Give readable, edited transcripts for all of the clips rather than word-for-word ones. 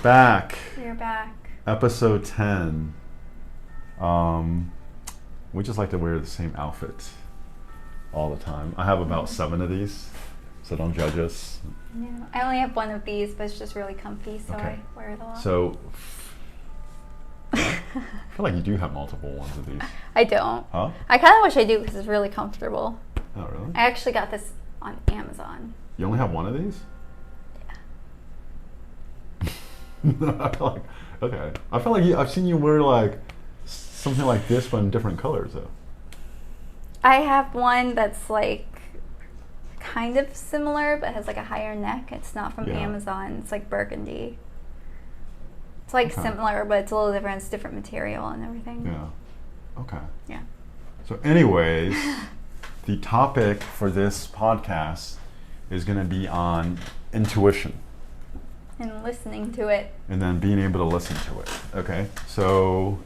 back. We're back. Episode 10. We just like to wear the same outfit all the time. I have about 7 of these, so don't judge us. Yeah, I only have 1 of these, but it's just really comfy, so Okay. I wear it a lot. So, I feel like you do have multiple ones of these. I don't. Huh? I kind of wish I do because it's really comfortable. Oh, really? I actually got this on Amazon. You only have 1 of these? Yeah. I feel like I've seen you wear like something like this, but in different colors, though. I have one that's like kind of similar, but has like a higher neck. It's not from Amazon. It's like burgundy. It's like similar, but it's a little different. It's different material and everything. Yeah. Okay. Yeah. So, anyways, the topic for this podcast is going to be on intuition. And listening to it. And then being able to listen to it. Okay. So,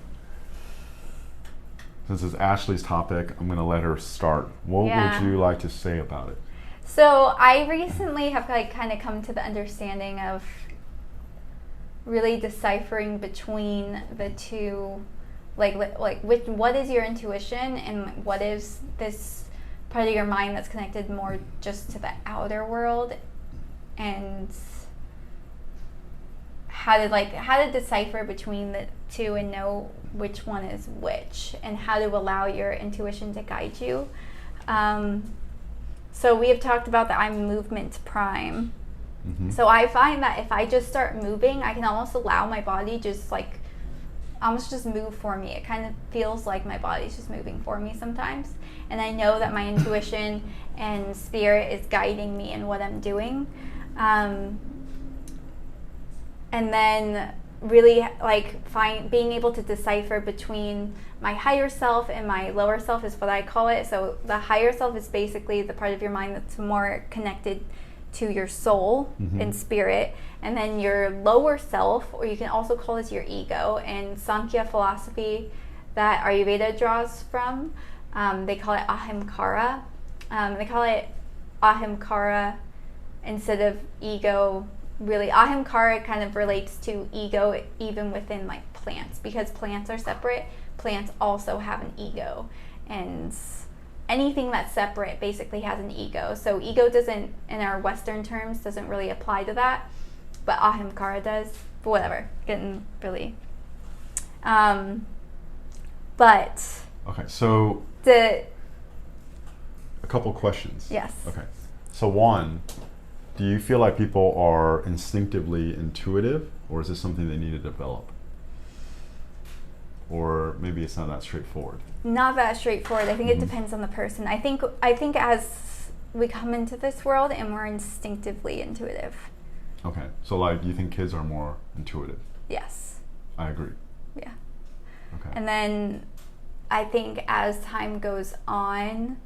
since it's Ashley's topic, I'm going to let her start. What would you like to say about it? So I recently have like kind of come to the understanding of really deciphering between the two, like what is your intuition and what is this part of your mind that's connected more just to the outer world, and how to decipher between the two and know which one is which, and how to allow your intuition to guide you. So we have talked about that I'm movement prime. Mm-hmm. So I find that if I just start moving, I can almost allow my body just move for me. It kind of feels like my body's just moving for me sometimes. And I know that my intuition and spirit is guiding me in what I'm doing. And then really being able to decipher between my higher self and my lower self is what I call it. So the higher self is basically the part of your mind that's more connected to your soul and spirit, and then your lower self, or you can also call this your ego. And Sankhya philosophy that Ayurveda draws from, they call it ahimkara. They call it ahimkara instead of ego. Really, ahimkara kind of relates to ego even within like plants, because plants are separate. Plants also have an ego, and anything that's separate basically has an ego. So ego doesn't, in our Western terms, doesn't really apply to that, but ahimkara does. But whatever, getting really. But. Okay, so. A couple questions. Yes. Okay, so 1. Do you feel like people are instinctively intuitive, or is this something they need to develop? Or maybe it's not that straightforward? Not that straightforward. I think it depends on the person. I think as we come into this world and we're instinctively intuitive. Okay, so like you think kids are more intuitive? Yes. I agree. Yeah. Okay. And then I think as time goes on,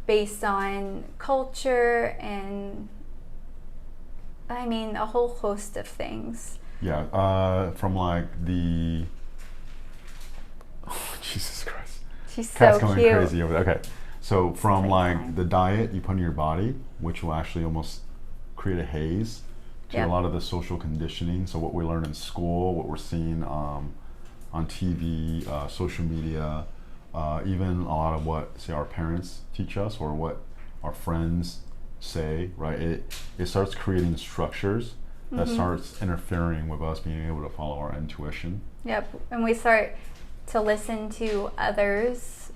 based on culture and a whole host of things. Yeah, from like the... Oh, Jesus Christ. She's Cat's so going cute. crazy over there. Okay, so from like time. the diet you put in your body, which will actually almost create a haze, to a lot of the social conditioning. So what we learn in school, what we're seeing on TV, social media, even a lot of what, say, our parents teach us, or what our friends say, right? It starts creating structures that starts interfering with us being able to follow our intuition. Yep, and we start to listen to others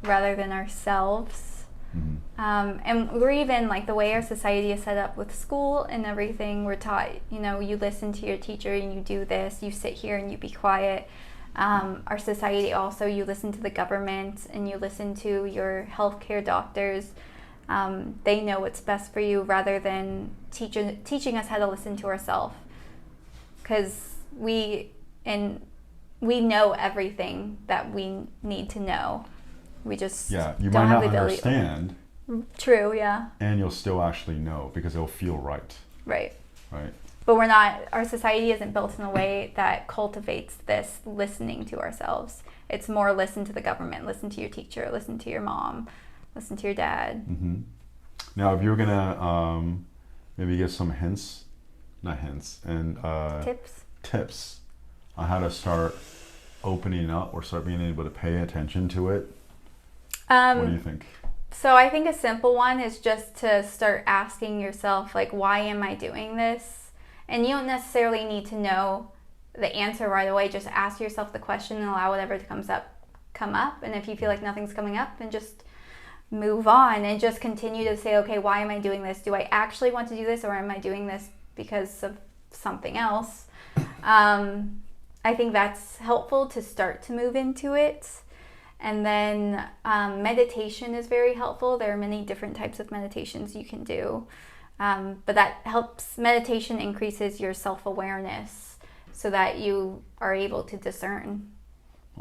rather than ourselves. And we're even, like, the way our society is set up with school and everything, we're taught, you listen to your teacher and you do this, you sit here and you be quiet. Our society also, you listen to the government and you listen to your healthcare doctors. They know what's best for you, rather than teaching us how to listen to ourselves, because we know everything that we need to know. We just you don't might have not the ability. understand. True, yeah. And you'll still actually know because it'll feel right. Right. Right. But we're not. Our society isn't built in a way that cultivates this listening to ourselves. It's more listen to the government, listen to your teacher, listen to your mom, listen to your dad. Now, if you're gonna maybe give some hints, not hints, and tips on how to start opening up or start being able to pay attention to it? What do you think? So I think a simple one is just to start asking yourself, like, why am I doing this? And you don't necessarily need to know the answer right away. Just ask yourself the question and allow whatever comes up come up. And if you feel like nothing's coming up, then just move on and just continue to say, okay, why am I doing this? Do I actually want to do this, or am I doing this because of something else? I think that's helpful to start to move into it. And then meditation is very helpful. There are many different types of meditations you can do. But that helps. Meditation increases your self-awareness so that you are able to discern.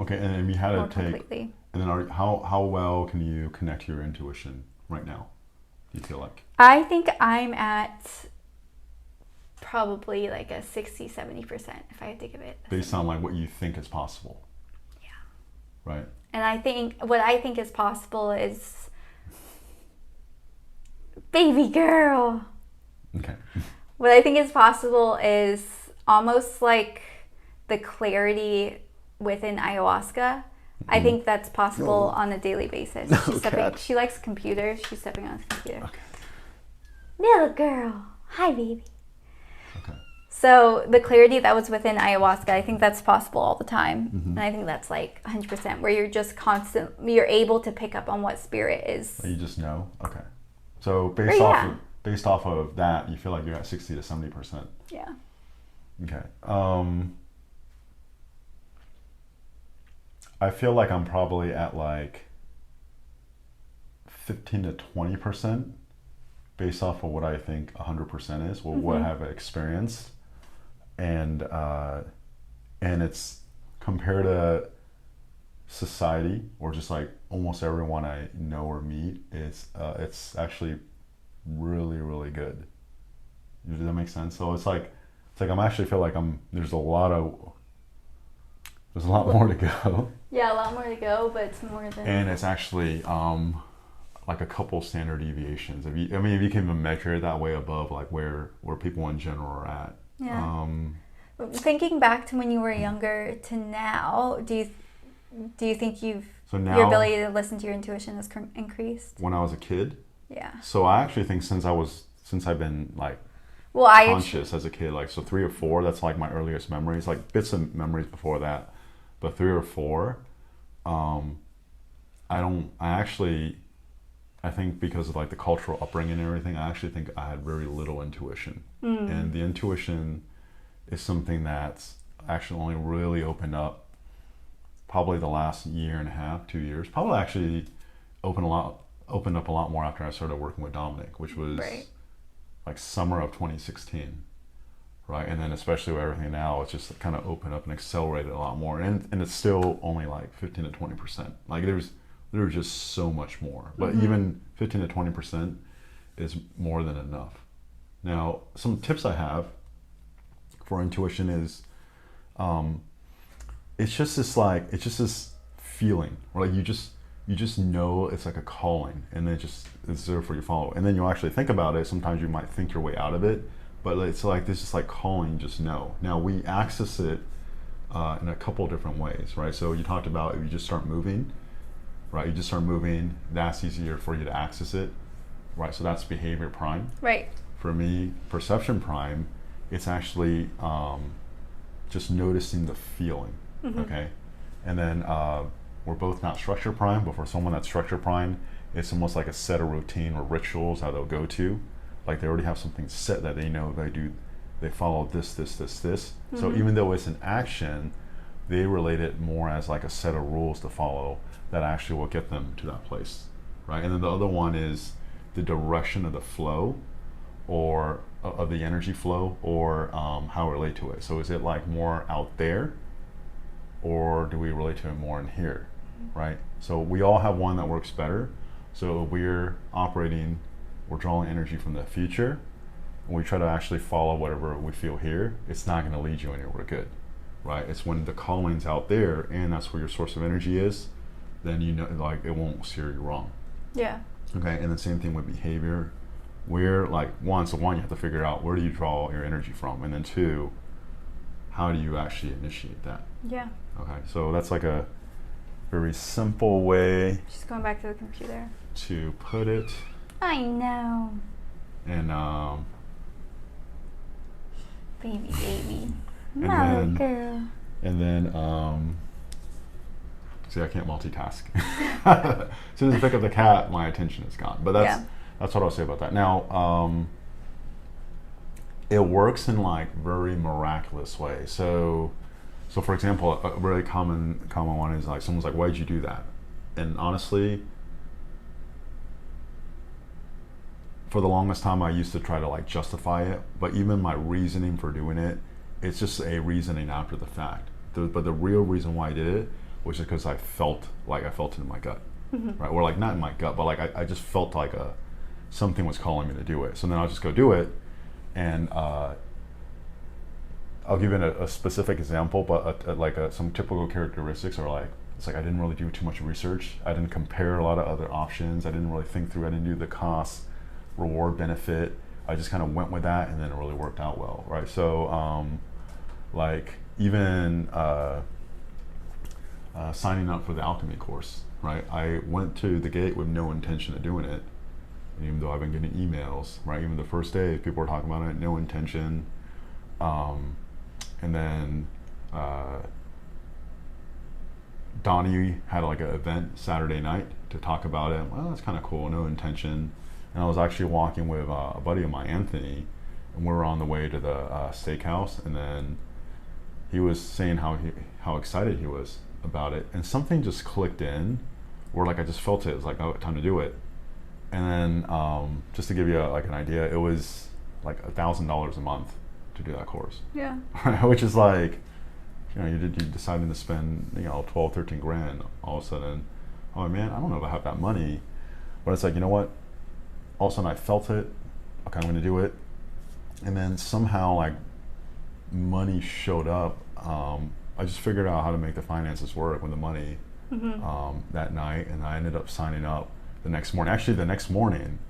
Okay, and if you had to take, completely. And then how well can you connect to your intuition right now, do you feel like? I think I'm at probably like a 60-70% if I had to give it. Based on like what you think is possible. Yeah. Right. And I think what I think is possible is, baby girl. Okay. What I think is possible is almost like the clarity within ayahuasca. I think that's possible on a daily basis. She likes computers. She's stepping on the computer. Okay. Little girl. Hi, baby. Okay. So the clarity that was within ayahuasca, I think that's possible all the time. And I think that's like 100%, where you're just you're able to pick up on what spirit is. You just know? Okay. So based off of that, you feel like you're at 60 to 70%. Yeah. Okay. I feel like I'm probably at like 15 to 20% based off of what I think 100% is, what I have experienced. And it's compared to society or just like almost everyone I know or meet, it's actually really, really good. Does that make sense? So it's like I'm actually feel like there's a lot more to go. Yeah, a lot more to go, but it's more than. And it's actually like a couple standard deviations. If you can even measure it that way above like where people in general are at. Yeah. Thinking back to when you were younger to now, do you think your ability to listen to your intuition has increased? When I was a kid? Yeah. So I actually think since I've been like conscious as a kid, like so 3 or 4, that's like my earliest memories, like bits of memories before that, but 3 or 4, I think because of like the cultural upbringing and everything, I actually think I had very little intuition. And the intuition is something that's actually only really opened up probably the last year and a half, 2 years. Probably actually opened up a lot more after I started working with Dominic, which was like summer of 2016. Right, and then especially with everything now, it's just kind of opened up and accelerated a lot more, and it's still only like 15 to 20%. Like there's just so much more, but even 15 to 20% is more than enough. Now, some tips I have for intuition is, it's just this feeling, or like you just know it's like a calling, and then it's there for you to follow, and then you'll actually think about it. Sometimes you might think your way out of it. But it's like this is like calling, just know. Now we access it in a couple different ways, right? So you talked about if you just start moving, right? You just start moving, that's easier for you to access it, right? So that's behavior prime. Right. For me, perception prime, it's actually just noticing the feeling, okay? And then we're both not structure prime, but for someone that's structure prime, it's almost like a set of routine or rituals that they'll go to. Like they already have something set that they know they follow this. So even though it's an action, they relate it more as like a set of rules to follow that actually will get them to that place, right? And then the other one is the direction of the flow, or of the energy flow, or how we relate to it. So is it like more out there, or do we relate to it more in here, right? So we all have one that works better. So if we're drawing energy from the future, and we try to actually follow whatever we feel here, it's not going to lead you anywhere good, right? It's when the calling's out there and that's where your source of energy is, then you know, like it won't steer you wrong. Yeah. Okay, and the same thing with behavior. where, like, one, you have to figure out where do you draw your energy from, and then two, how do you actually initiate that? Yeah. Okay, so that's like a very simple way. Just going back to the computer. To put it. I know. And baby. And No, then, girl. And then, see, I can't multitask. As soon as I pick up the cat, my attention is gone. But that's what I'll say about that. Now, it works in like very miraculous ways. So for example, a really common one is like someone's like, "Why'd you do that?" And honestly, for the longest time, I used to try to like justify it. But even my reasoning for doing it, it's just a reasoning after the fact. But the real reason why I did it was just because I felt it in my gut, right? Or like not in my gut, but like I just felt like something was calling me to do it. So then I'll just go do it, and I'll give you a specific example. But some typical characteristics are like, it's like I didn't really do too much research. I didn't compare a lot of other options. I didn't really think through. I didn't do the cost, reward, benefit. I just kind of went with that, and then it really worked out well, right? So like even signing up for the alchemy course, right? I went to the gate with no intention of doing it, and even though I've been getting emails, right? Even the first day, people were talking about it, no intention. And then Donnie had like an event Saturday night to talk about it. Well, that's kind of cool, no intention. And I was actually walking with a buddy of mine, Anthony, and we were on the way to the steakhouse, and then he was saying how excited he was about it, and something just clicked in, where like I just felt it was like, oh, time to do it. And then just to give you like an idea, it was like $1,000 a month to do that course. Yeah. Which is like, you're deciding to spend 12, 13 grand all of a sudden. Oh man, I don't know if I have that money, but it's like, you know what? All of a sudden I felt it. Okay, I'm going to do it. And then somehow like money showed up. I just figured out how to make the finances work with the money that night, and I ended up signing up the next morning. Actually, the next morning,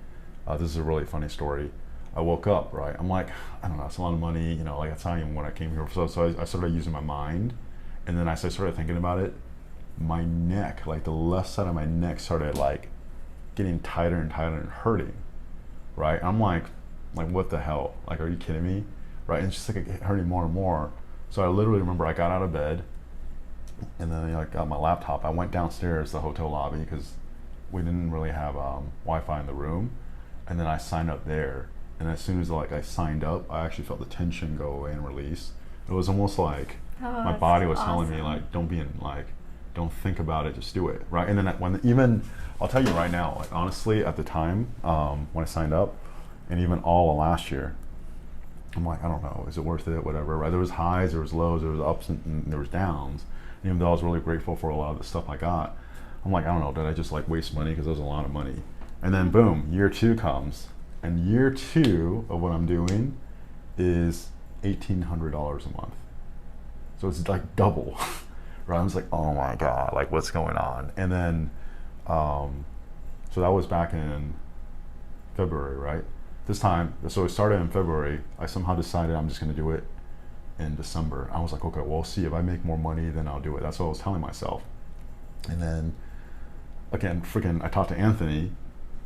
this is a really funny story. I woke up, right? I'm like, I don't know, it's a lot of money, like that's not even what I came here for. So I started using my mind, and then as I started thinking about it, my neck, like the left side of my neck, started like getting tighter and tighter and hurting, right? I'm like what the hell? Like, are you kidding me? Right? And it's just like hurting more and more. So I literally remember I got out of bed, and then I got my laptop. I went downstairs to the hotel lobby because we didn't really have Wi-Fi in the room, and then I signed up there. And as soon as I signed up, I actually felt the tension go away and release. It was almost like my body was telling me like, don't think about it, just do it, right? And then I'll tell you right now, like honestly, at the time when I signed up, and even all of last year, I'm like, I don't know, is it worth it? Whatever, right? There was highs, there was lows, there was ups, and there was downs. And even though I was really grateful for a lot of the stuff I got, I'm like, I don't know, did I just like waste money? Because there was a lot of money. And then boom, year 2 comes. And year 2 of what I'm doing is $1,800 a month. So it's like double, right? I'm just like, oh my God, like what's going on? And then, so that was back in February, right? This time, so it started in February. I somehow decided I'm just gonna do it in December. I was like, okay, well, see, if I make more money, then I'll do it. That's what I was telling myself. And then, again, I talked to Anthony,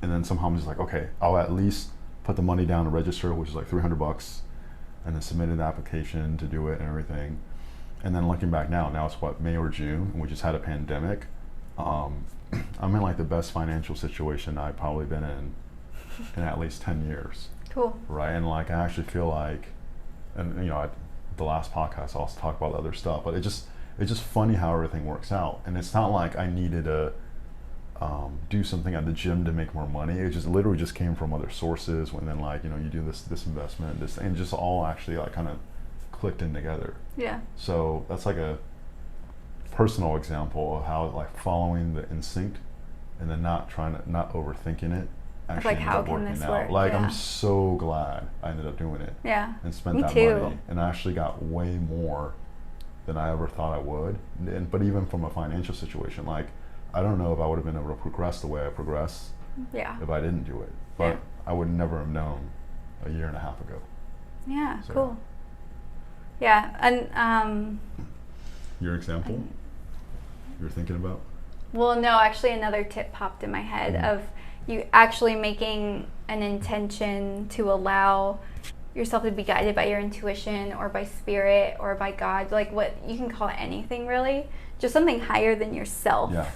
and then somehow I'm just like, okay, I'll at least put the money down to register, which is like $300, and then submitted the application to do it and everything. And then looking back now it's what, May or June, and we just had a pandemic. I'm in like the best financial situation I've probably been in at least 10 years. Cool. Right, and like I actually feel like, and the last podcast I also talked about other stuff, but it's just funny how everything works out. And it's not like I needed to do something at the gym to make more money. It just literally just came from other sources. When then you do this investment, this, and just all actually like kind of clicked in together. Yeah. So that's like a personal example of how like following the instinct and then not overthinking it actually like, how ended up can working this out. work? Like, yeah. I'm so glad I ended up doing it. Yeah. And spent Me that too. money, and I actually got way more than I ever thought I would. But even from a financial situation, like I don't know if I would have been able to progress the way I progress Yeah. if I didn't do it. But I would never have known a year and a half ago. Yeah, So, cool. Yeah, and your example you're thinking about? well, no, actually another tip popped in my head of you actually making an intention to allow yourself to be guided by your intuition or by spirit or by God, like what you can call it anything really, just something higher than yourself. Yeah.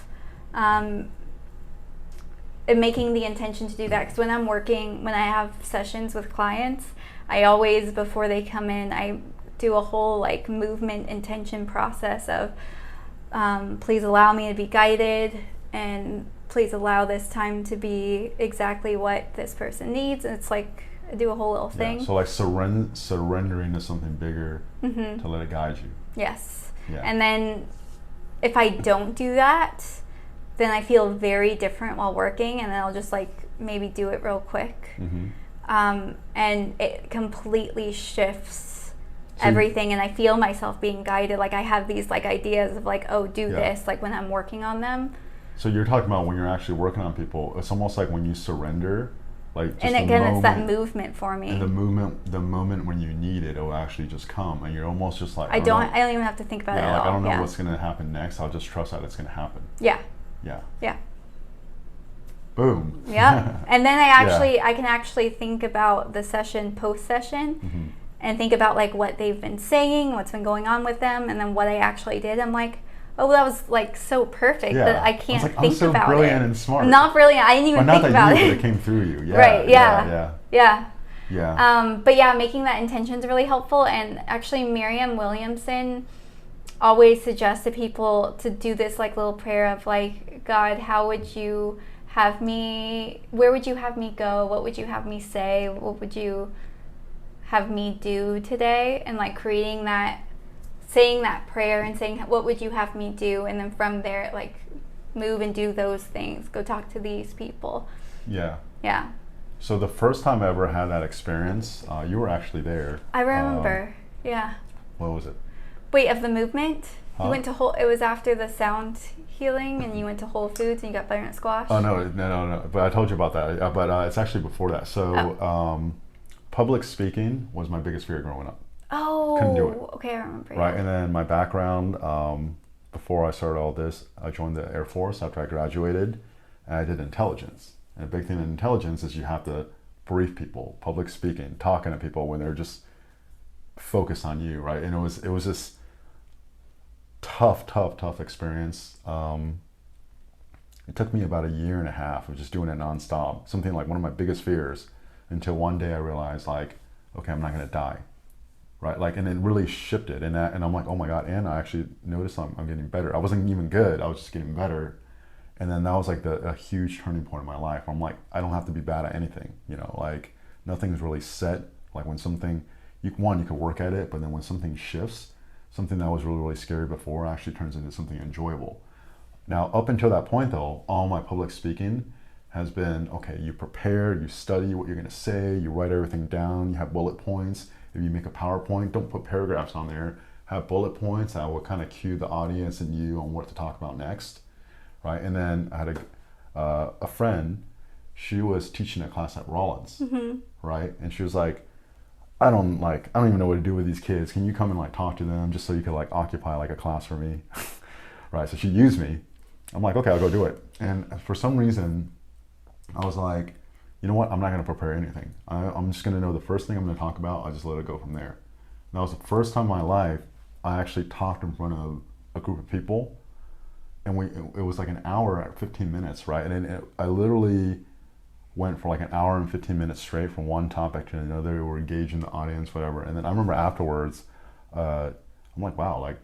And making the intention to do that, because when I have sessions with clients, I always, before they come in, I do a whole like movement intention process of please allow me to be guided, and please allow this time to be exactly what this person needs. And it's like I do a whole little thing. Yeah, so like surrendering to something bigger to let it guide you. Yes. Yeah. And then if I don't do that, then I feel very different while working, and then I'll just like maybe do it real quick. And it completely shifts everything, and I feel myself being guided. Like I have these like ideas of like, oh, do this, like when I'm working on them. So you're talking about when you're actually working on people, it's almost like when you surrender, like just and again, it's that movement for me. And the moment when you need it, it'll actually just come, and you're almost just like, I don't even have to think about it at all. I don't know what's gonna happen next. I'll just trust that it's gonna happen. Yeah. Yeah. Boom. Yeah. And then I can actually think about the session post-session and think about like what they've been saying, what's been going on with them, and then what I actually did. I'm like, oh, that was like so perfect that I can't think about it. I was so brilliant and smart. Not brilliant. I didn't even think about it. But it came through you. Yeah. Right. Yeah. But yeah, making that intention is really helpful. And actually, Miriam Williamson always suggests to people to do this like little prayer of like, God, how would you have me, where would you have me go? What would you have me say? What would you have me do today? And like creating that, saying that prayer and saying, what would you have me do? And then from there, like move and do those things. Go talk to these people. Yeah. Yeah. So the first time I ever had that experience, you were actually there. I remember. Yeah. What was it? Wait, of the movement? Huh? You went to it was after the sound healing, and you went to Whole Foods and you got butternut squash? Oh, no. But I told you about that. But it's actually before that. So public speaking was my biggest fear growing up. Oh, couldn't do it. Okay, I remember. Right, and then my background, before I started all this, I joined the Air Force after I graduated, and I did intelligence. And a big thing in intelligence is you have to brief people, public speaking, talking to people when they're just focused on you, right? And it was this tough experience. It took me about a year and a half of just doing it nonstop, something like one of my biggest fears, until one day I realized like, okay, I'm not gonna die. Right, like, and it really shifted, and I'm like, oh my God, and I actually noticed I'm getting better. I wasn't even good, I was just getting better, and then that was like a huge turning point in my life. I'm like, I don't have to be bad at anything, like nothing's really set. Like when something, you can work at it, but then when something shifts, something that was really scary before actually turns into something enjoyable. Now, up until that point though, all my public speaking has been, okay, you prepare, you study what you're gonna say, you write everything down, you have bullet points. If you make a PowerPoint, don't put paragraphs on there. Have bullet points that will kind of cue the audience and you on what to talk about next, right? And then I had a friend. She was teaching a class at Rollins, right? And she was like, I don't even know what to do with these kids. Can you come and like talk to them just so you could like occupy like a class for me, right? So she used me. I'm like, okay, I'll go do it. And for some reason, I was like, you know what? I'm not going to prepare anything. I'm just going to know the first thing I'm going to talk about. I just let it go from there. And that was the first time in my life I actually talked in front of a group of people, and it was like an hour at 15 minutes, right? And then I literally went for like an hour and 15 minutes straight from one topic to another. We were engaging the audience, whatever. And then I remember afterwards, I'm like, wow, like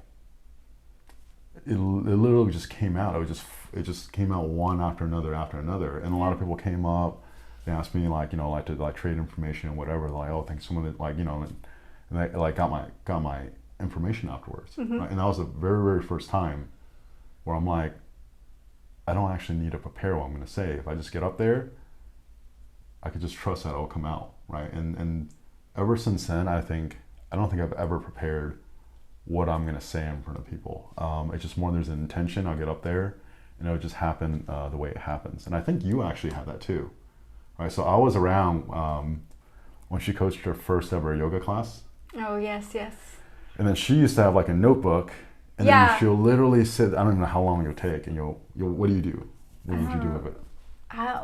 it literally just came out. It just came out one after another. And a lot of people came up. They asked me like, to trade information and whatever. They're like, oh, thanks someone that and they like got my information afterwards. Right? And that was the very first time where I'm like, I don't actually need to prepare what I'm going to say. If I just get up there, I could just trust that it'll come out, right? And ever since then, I don't think I've ever prepared what I'm going to say in front of people. It's just more there's an intention. I'll get up there, and it'll just happen the way it happens. And I think you actually have that too. right? So I was around when she coached her first ever yoga class. Oh, yes, yes. And then she used to have like a notebook, and then she'll literally sit. I don't even know how long you'll take, and you'll what do you do? What did you do with it?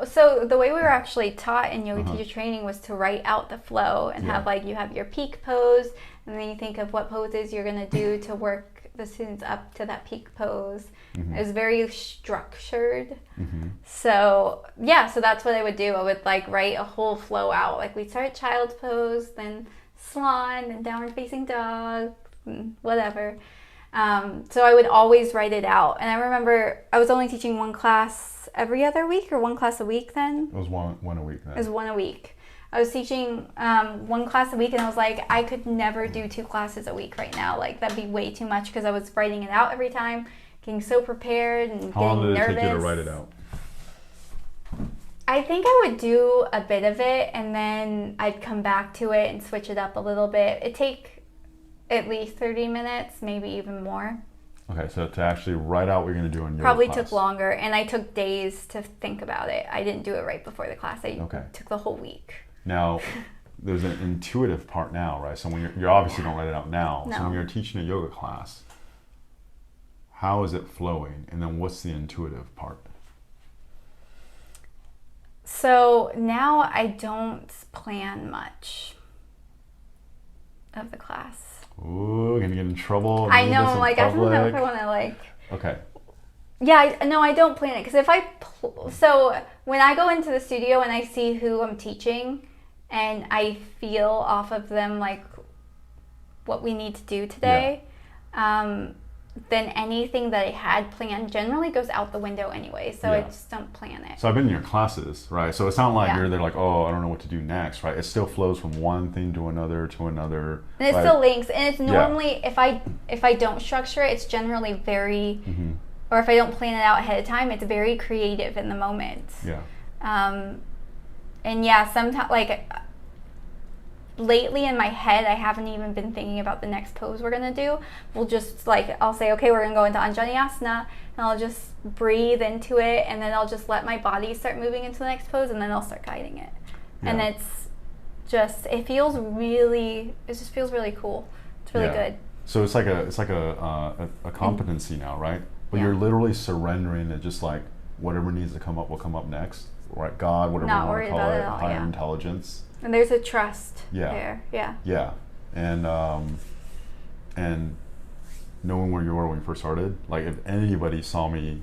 So the way we were actually taught in yoga teacher training was to write out the flow and have like you have your peak pose, and then you think of what poses you're gonna do to work the students up to that peak pose. It was very structured. So so that's what I would do. I would like write a whole flow out. Like we'd start child's pose, then swan, then downward facing dog, whatever. So I would always write it out. And I remember I was only teaching one class every other week, or one class a week then. It was one a week then. It was one a week. I was teaching one class a week, and I was like, I could never do 2 classes a week right now. Like that'd be way too much, because I was writing it out every time, getting so prepared and How long getting did nervous. it take you to write it out? I think I would do a bit of it, and then I'd come back to it and switch it up a little bit. It'd take at least 30 minutes, maybe even more. Okay, so to actually write out what you're going to do in yoga Probably class. took longer, and I took days to think about it. I didn't do it right before the class. I took the whole week. Now, there's an intuitive part now, right? So when you're obviously don't write it out now. No. So when you're teaching a yoga class, how is it flowing? And then what's the intuitive part? So now I don't plan much of the class. Ooh, gonna get in trouble. I know, like I don't know if I want to like. Okay. Yeah, no, I don't plan it, because if so when I go into the studio and I see who I'm teaching, and I feel off of them like what we need to do today, then anything that I had planned generally goes out the window anyway. So I just don't plan it. So I've been in your classes, right? So it's not like you're there like, oh, I don't know what to do next, right? It still flows from one thing to another to another. And it still links. And it's normally, if I don't structure it, it's generally very, or if I don't plan it out ahead of time, it's very creative in the moment. Yeah. And yeah, sometimes like lately in my head, I haven't even been thinking about the next pose we're gonna do. We'll just like, I'll say, okay, we're gonna go into Anjaneyasana, and I'll just breathe into it, and then I'll just let my body start moving into the next pose, and then I'll start guiding it. And it's just, it just feels really cool. It's really good. So it's like a competency now, right? But you're literally surrendering to just like whatever needs to come up will come up next, right? God, whatever you want to call it, higher intelligence. And there's a trust there. Yeah. And knowing where you were when you first started, like if anybody saw me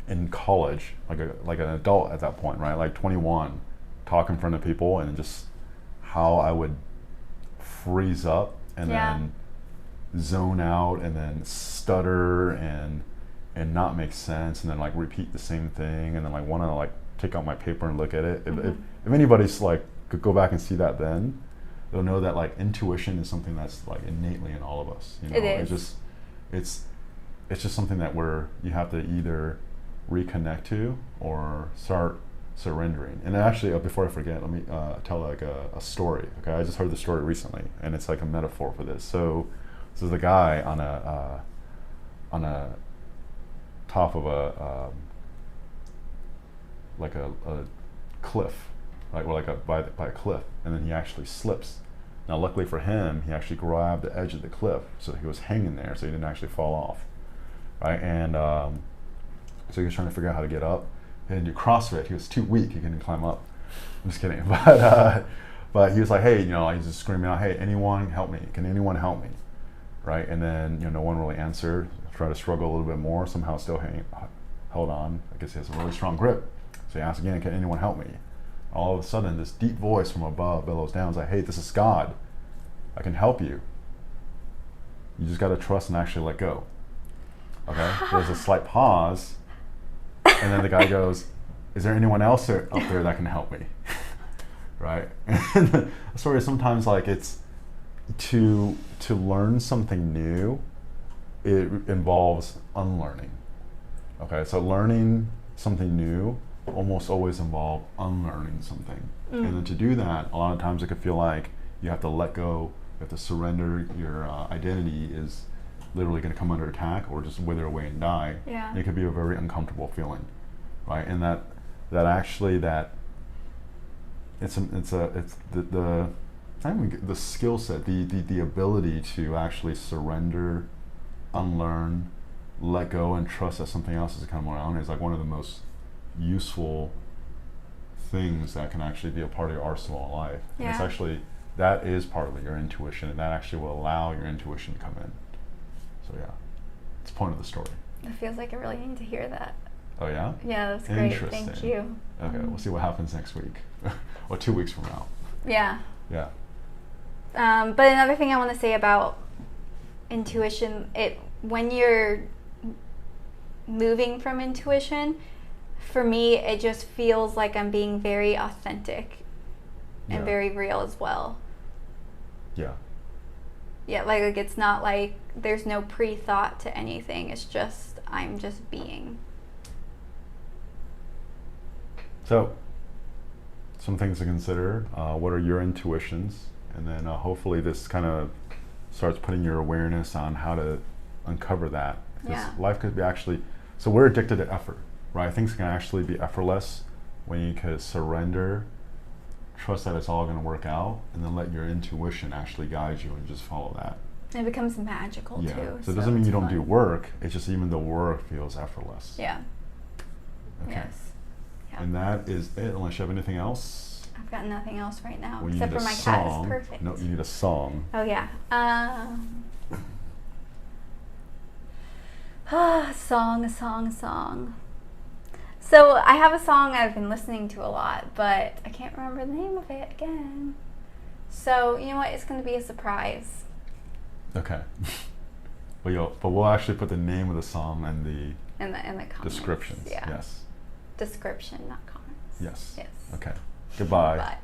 in college, like an adult at that point, right? Like 21, talk in front of people, and just how I would freeze up and then zone out and then stutter and not make sense, and then like repeat the same thing, and then like want to like take out my paper and look at it. If anybody's like could go back and see that, then they'll know that like intuition is something that's like innately in all of us. You know? It is. It's just something that you have to either reconnect to or start surrendering. And actually, before I forget, let me tell like a story. Okay, I just heard the story recently, and it's like a metaphor for this. So there's a guy on a top of a like a cliff, like by a cliff, and then he actually slips. Now, luckily for him, he actually grabbed the edge of the cliff, so he was hanging there, so he didn't actually fall off, right? And so he was trying to figure out how to get up. He didn't do CrossFit. He was too weak. He couldn't climb up. I'm just kidding, but he was like, hey, he's just screaming out, hey, anyone help me? Can anyone help me? Right? And then no one really answered. Tried to struggle a little bit more. Somehow still held on. I guess he has a really strong grip. So he asked again, can anyone help me? All of a sudden, this deep voice from above bellows down. It's like, hey, this is God. I can help you. You just got to trust and actually let go. Okay? There's a slight pause. And then the guy goes, is there anyone else up there that can help me? Right? And the story is sometimes like it's to learn something new, it involves unlearning. Okay? So learning something new almost always involve unlearning something. And then to do that, a lot of times it could feel like you have to let go, you have to surrender, your identity is literally going to come under attack or just wither away and die. Yeah. It could be a very uncomfortable feeling, right? And that actually that it's the I mean, the skill set, the ability to actually surrender, unlearn, let go, and trust that something else is coming around is like one of the most useful things that can actually be a part of your arsenal in life. Yeah. And it's actually, that is part of your intuition, and that actually will allow your intuition to come in. So yeah, it's the point of the story. It feels like I really need to hear that. Oh yeah? Yeah, that's great. Interesting. Thank you. Okay, we'll see what happens next week. Or 2 weeks from now. Yeah. Yeah. But another thing I want to say about intuition, when you're moving from intuition, for me, it just feels like I'm being very authentic and very real as well. Yeah. Yeah, like it's not like there's no pre-thought to anything. It's just, I'm just being. So, some things to consider. What are your intuitions? And then hopefully this kind of starts putting your awareness on how to uncover that. Because life could be actually, so we're addicted to effort, right? Things can actually be effortless when you could surrender, trust that it's all going to work out, and then let your intuition actually guide you and just follow that. It becomes magical too. So it doesn't mean you don't do work, it's just even the work feels effortless. Yeah. Okay. Yes. Yeah. And that is it, unless you have anything else. I've got nothing else right now, Well, except for my cat is perfect. No, you need a song. Oh yeah. Song. So I have a song I've been listening to a lot, but I can't remember the name of it again. So you know what? It's going to be a surprise. Okay. But we'll actually put the name of the song and in the comments. Descriptions. Yeah. Yes. Description, not comments. Yes. Yes. Okay. Goodbye. Bye.